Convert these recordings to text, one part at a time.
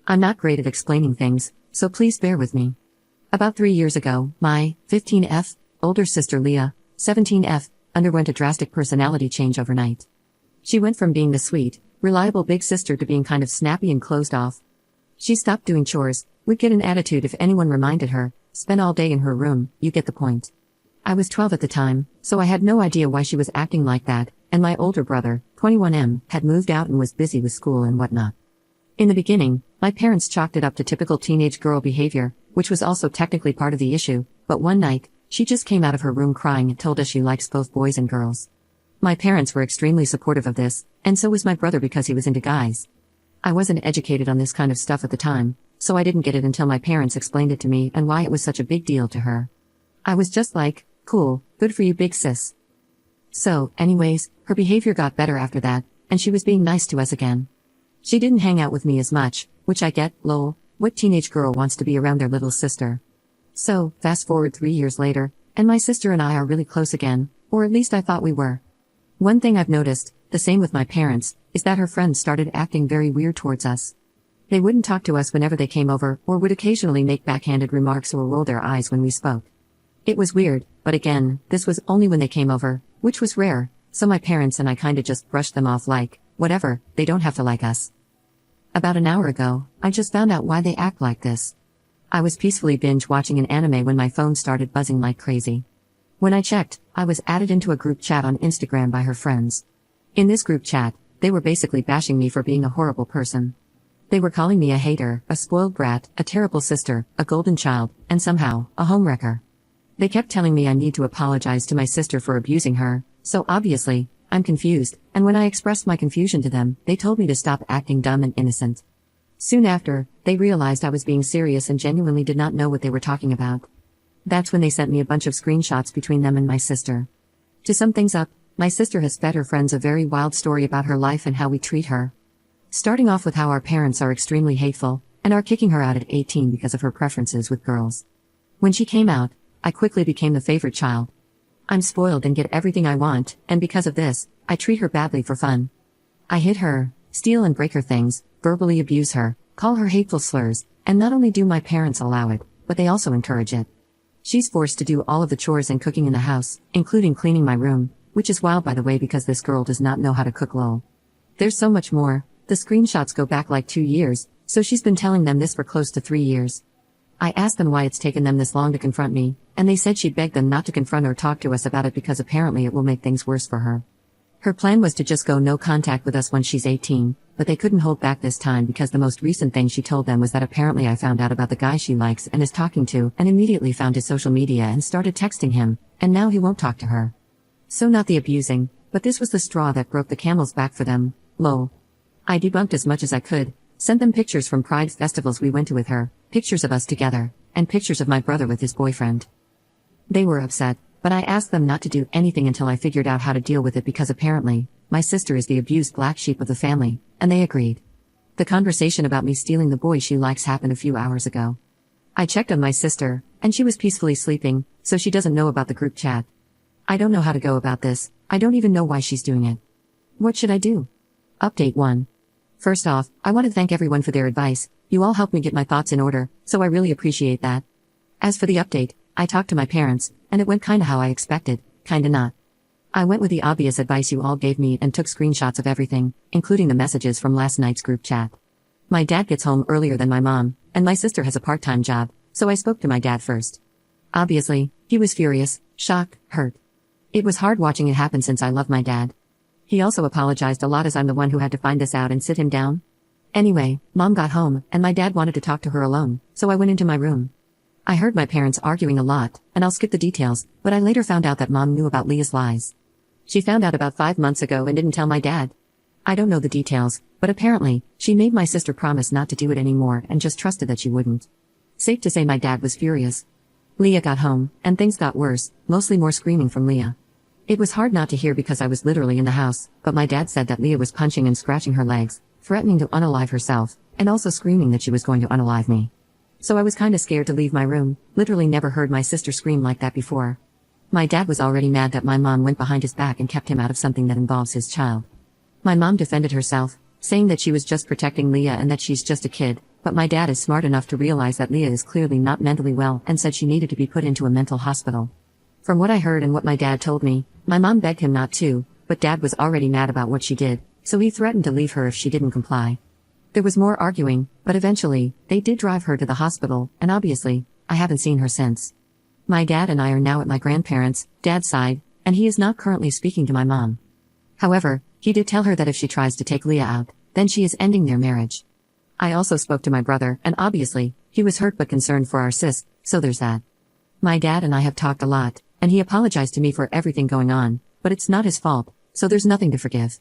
I'm not great at explaining things, so please bear with me. About 3 years ago, my 15F older sister Leah, 17F, underwent a drastic personality change overnight. She went from being the sweet, reliable big sister to being kind of snappy and closed off. She stopped doing chores, would get an attitude if anyone reminded her, spent all day in her room, you get the point. I was 12 at the time, so I had no idea why she was acting like that, and my older brother, 21M, had moved out and was busy with school and whatnot. In the beginning, my parents chalked it up to typical teenage girl behavior, which was also technically part of the issue, but one night, she just came out of her room crying and told us she likes both boys and girls. My parents were extremely supportive of this, and so was my brother because he was into guys. I wasn't educated on this kind of stuff at the time, so I didn't get it until my parents explained it to me and why it was such a big deal to her. I was just like, cool, good for you big sis. So, anyways, her behavior got better after that, and she was being nice to us again. She didn't hang out with me as much, which I get, lol, what teenage girl wants to be around their little sister? So, fast forward 3 years later, and my sister and I are really close again, or at least I thought we were. One thing I've noticed, the same with my parents, is that her friends started acting very weird towards us. They wouldn't talk to us whenever they came over, or would occasionally make backhanded remarks or roll their eyes when we spoke. It was weird, but again, this was only when they came over, which was rare, so my parents and I kinda just brushed them off like, whatever, they don't have to like us. About an hour ago, I just found out why they act like this. I was peacefully binge watching an anime when my phone started buzzing like crazy. When I checked, I was added into a group chat on Instagram by her friends. In this group chat, they were basically bashing me for being a horrible person. They were calling me a hater, a spoiled brat, a terrible sister, a golden child, and somehow, a homewrecker. They kept telling me I need to apologize to my sister for abusing her, so obviously, I'm confused, and when I expressed my confusion to them, they told me to stop acting dumb and innocent. Soon after, they realized I was being serious and genuinely did not know what they were talking about. That's when they sent me a bunch of screenshots between them and my sister. To sum things up, my sister has fed her friends a very wild story about her life and how we treat her. Starting off with how our parents are extremely hateful, and are kicking her out at 18 because of her preferences with girls. When she came out, I quickly became the favorite child. I'm spoiled and get everything I want, and because of this, I treat her badly for fun. I hit her, steal and break her things, verbally abuse her, call her hateful slurs, and not only do my parents allow it, but they also encourage it. She's forced to do all of the chores and cooking in the house, including cleaning my room, which is wild by the way because this girl does not know how to cook lol. There's so much more, the screenshots go back like 2 years, so she's been telling them this for close to 3 years. I asked them why it's taken them this long to confront me, and they said she'd begged them not to confront or talk to us about it because apparently it will make things worse for her. Her plan was to just go no contact with us when she's 18, but they couldn't hold back this time because the most recent thing she told them was that apparently I found out about the guy she likes and is talking to and immediately found his social media and started texting him, and now he won't talk to her. So not the abusing, but this was the straw that broke the camel's back for them, lol. I debunked as much as I could, sent them pictures from pride festivals we went to with her, pictures of us together, and pictures of my brother with his boyfriend. They were upset, but I asked them not to do anything until I figured out how to deal with it because apparently, my sister is the abused black sheep of the family, and they agreed. The conversation about me stealing the boy she likes happened a few hours ago. I checked on my sister, and she was peacefully sleeping, so she doesn't know about the group chat. I don't know how to go about this, I don't even know why she's doing it. What should I do? Update 1. First off, I want to thank everyone for their advice, you all helped me get my thoughts in order, so I really appreciate that. As for the update, I talked to my parents, and it went kinda how I expected, kinda not. I went with the obvious advice you all gave me and took screenshots of everything, including the messages from last night's group chat. My dad gets home earlier than my mom, and my sister has a part-time job, so I spoke to my dad first. Obviously, he was furious, shocked, hurt. It was hard watching it happen since I love my dad. He also apologized a lot as I'm the one who had to find this out and sit him down. Anyway, mom got home, and my dad wanted to talk to her alone, so I went into my room. I heard my parents arguing a lot, and I'll skip the details, but I later found out that mom knew about Leah's lies. She found out about 5 months ago and didn't tell my dad. I don't know the details, but apparently, she made my sister promise not to do it anymore and just trusted that she wouldn't. Safe to say my dad was furious. Leah got home, and things got worse, mostly more screaming from Leah. It was hard not to hear because I was literally in the house, but my dad said that Leah was punching and scratching her legs, threatening to unalive herself, and also screaming that she was going to unalive me. So I was kinda scared to leave my room, literally never heard my sister scream like that before. My dad was already mad that my mom went behind his back and kept him out of something that involves his child. My mom defended herself, saying that she was just protecting Leah and that she's just a kid, but my dad is smart enough to realize that Leah is clearly not mentally well and said she needed to be put into a mental hospital. From what I heard and what my dad told me, my mom begged him not to, but dad was already mad about what she did, so he threatened to leave her if she didn't comply. There was more arguing, but eventually, they did drive her to the hospital, and obviously, I haven't seen her since. My dad and I are now at my grandparents' dad's side, and he is not currently speaking to my mom. However, he did tell her that if she tries to take Leah out, then she is ending their marriage. I also spoke to my brother, and obviously, he was hurt but concerned for our sis, so there's that. My dad and I have talked a lot, and he apologized to me for everything going on, but it's not his fault, so there's nothing to forgive.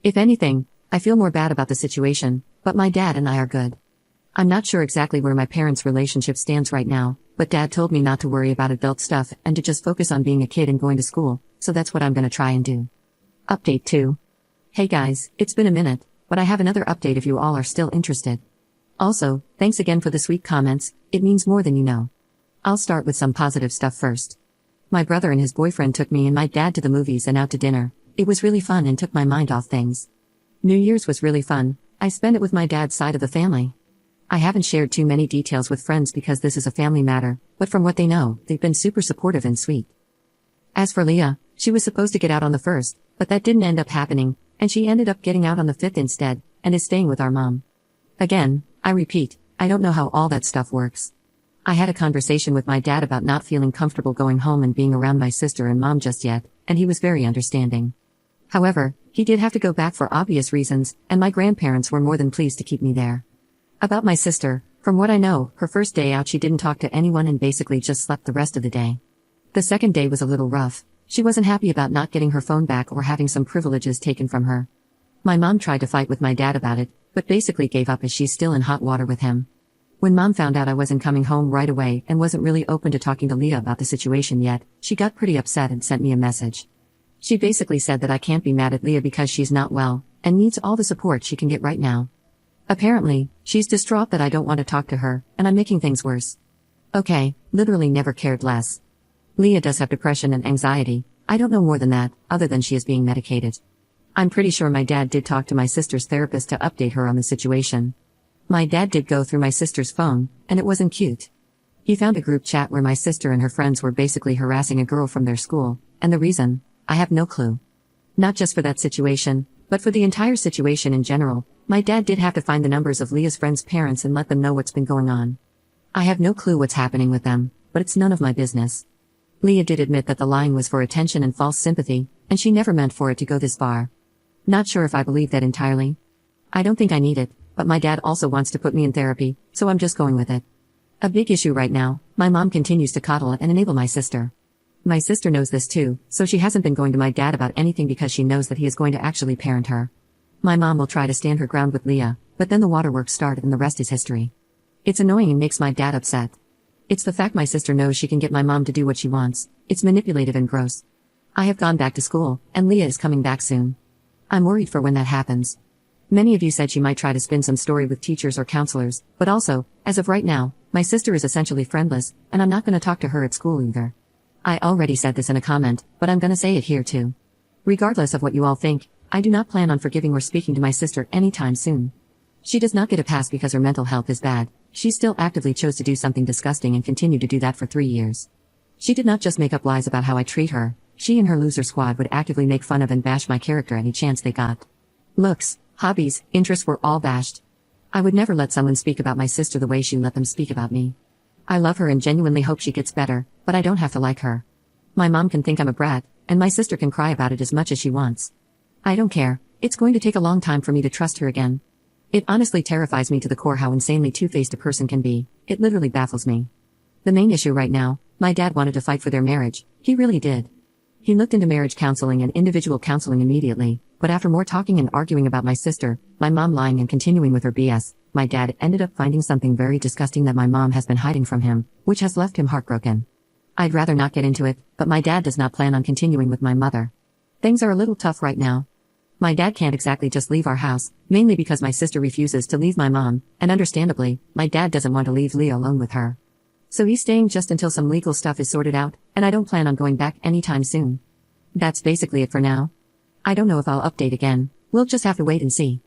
If anything, I feel more bad about the situation, but my dad and I are good. I'm not sure exactly where my parents' relationship stands right now, but dad told me not to worry about adult stuff and to just focus on being a kid and going to school, so that's what I'm gonna try and do. Update 2. Hey guys, it's been a minute, but I have another update if you all are still interested. Also, thanks again for the sweet comments, it means more than you know. I'll start with some positive stuff first. My brother and his boyfriend took me and my dad to the movies and out to dinner. It was really fun and took my mind off things. New Year's was really fun. I spent it with my dad's side of the family. I haven't shared too many details with friends because this is a family matter, but from what they know, they've been super supportive and sweet. As for Leah, she was supposed to get out on the 1st, but that didn't end up happening, and she ended up getting out on the 5th instead, and is staying with our mom. Again, I repeat, I don't know how all that stuff works. I had a conversation with my dad about not feeling comfortable going home and being around my sister and mom just yet, and he was very understanding. However, he did have to go back for obvious reasons, and my grandparents were more than pleased to keep me there. About my sister, from what I know, her first day out she didn't talk to anyone and basically just slept the rest of the day. The second day was a little rough. She wasn't happy about not getting her phone back or having some privileges taken from her. My mom tried to fight with my dad about it, but basically gave up as she's still in hot water with him. When mom found out I wasn't coming home right away and wasn't really open to talking to Leah about the situation yet, she got pretty upset and sent me a message. She basically said that I can't be mad at Leah because she's not well, and needs all the support she can get right now. Apparently, she's distraught that I don't want to talk to her, and I'm making things worse. Okay, literally never cared less. Leah does have depression and anxiety. I don't know more than that, other than she is being medicated. I'm pretty sure my dad did talk to my sister's therapist to update her on the situation. My dad did go through my sister's phone, and it wasn't cute. He found a group chat where my sister and her friends were basically harassing a girl from their school, and the reason? I have no clue. Not just for that situation, but for the entire situation in general, my dad did have to find the numbers of Leah's friends' parents and let them know what's been going on. I have no clue what's happening with them, but it's none of my business. Leah did admit that the lying was for attention and false sympathy, and she never meant for it to go this far. Not sure if I believe that entirely. I don't think I need it, but my dad also wants to put me in therapy, so I'm just going with it. A big issue right now, my mom continues to coddle and enable my sister. My sister knows this too, so she hasn't been going to my dad about anything because she knows that he is going to actually parent her. My mom will try to stand her ground with Leah, but then the waterworks start and the rest is history. It's annoying and makes my dad upset. It's the fact my sister knows she can get my mom to do what she wants. It's manipulative and gross. I have gone back to school, and Leah is coming back soon. I'm worried for when that happens. Many of you said she might try to spin some story with teachers or counselors, but also, as of right now, my sister is essentially friendless, and I'm not going to talk to her at school either. I already said this in a comment, but I'm going to say it here too. Regardless of what you all think, I do not plan on forgiving or speaking to my sister anytime soon. She does not get a pass because her mental health is bad. She still actively chose to do something disgusting and continued to do that for 3 years. She did not just make up lies about how I treat her. She and her loser squad would actively make fun of and bash my character any chance they got. Looks, hobbies, interests were all bashed. I would never let someone speak about my sister the way she let them speak about me. I love her and genuinely hope she gets better, but I don't have to like her. My mom can think I'm a brat, and my sister can cry about it as much as she wants. I don't care. It's going to take a long time for me to trust her again. It honestly terrifies me to the core how insanely two-faced a person can be. It literally baffles me. The main issue right now, my dad wanted to fight for their marriage. He really did. He looked into marriage counseling and individual counseling immediately, but after more talking and arguing about my sister, my mom lying and continuing with her BS, my dad ended up finding something very disgusting that my mom has been hiding from him, which has left him heartbroken. I'd rather not get into it, but my dad does not plan on continuing with my mother. Things are a little tough right now. My dad can't exactly just leave our house, mainly because my sister refuses to leave my mom, and understandably, my dad doesn't want to leave Leah alone with her. So he's staying just until some legal stuff is sorted out, and I don't plan on going back anytime soon. That's basically it for now. I don't know if I'll update again. We'll just have to wait and see.